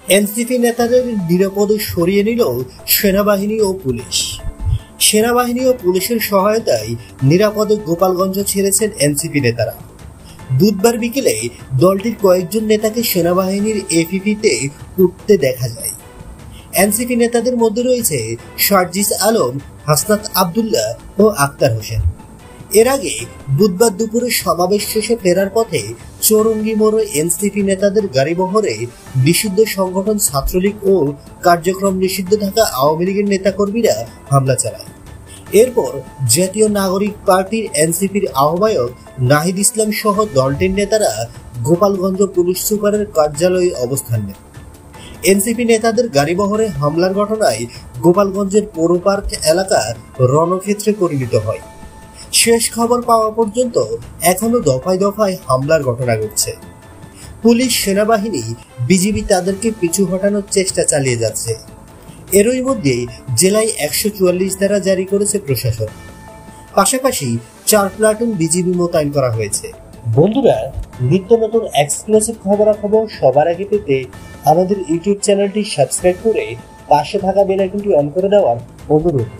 NCP নেতাদের নিরাপদে সরিয়ে নিল সেনাবাহিনী ও পুলিশ। সেনাবাহিনী ও পুলিশের সহায়তায় নিরাপদে গোপালগঞ্জ ছেড়েছেন এনসিপি নেতারা। বুধবার বিকেলে দলটির কয়েকজন নেতাকে সেনাবাহিনীর এপিপিতে উঠতে দেখা যায়। এনসিপি নেতাদের মধ্যে রয়েছে সার্জিস আলম, হাসনাত আব্দুল্লাহ ও আক্তার হোসেন। এর আগে বুধবার দুপুরে সমাবেশ শেষে ফেরার পথে চৌরঙ্গি মোড়ে এনসিপি নেতাদের গাড়িবহরে নিষিদ্ধ সংগঠন ছাত্রলীগ ও কার্যক্রম নিষিদ্ধ থাকা আওয়ামী লীগের নেতাকর্মীরা হামলা চালায়। এরপর জাতীয় নাগরিক পার্টির এনসিপির আহ্বায়ক নাহিদ ইসলাম সহ দলটির নেতারা গোপালগঞ্জ পুলিশ সুপারের কার্যালয়ে অবস্থান নেন। এনসিপি নেতাদের গাড়িবহরে হামলার ঘটনায় গোপালগঞ্জের পৌর পার্ক এলাকা রণক্ষেত্রে পরিণত হয়। শেষ খবর পাওয়া পর্যন্ত এখনো দফায় দফায় হামলার ঘটনা ঘটছে। পুলিশ, সেনাবাহিনী, বিজিবি তাদেরকে পিছু হটানোর চেষ্টা চালিয়ে যাচ্ছে। এরই মধ্যে জেলায় 144 ধারা জারি করেছে প্রশাসন। পাশাপাশি 4 প্লাটুন বিজিবি মোতায়েন করা হয়েছে। বন্ধুরা, নিত্য নতুন এক্সক্লুসিভ খবরাখবর সবার আগে পেতে আমাদের ইউটিউব চ্যানেলটি সাবস্ক্রাইব করে পাশে থাকা বেল আইকনটি অন করে দেওয়ার অনুরোধ।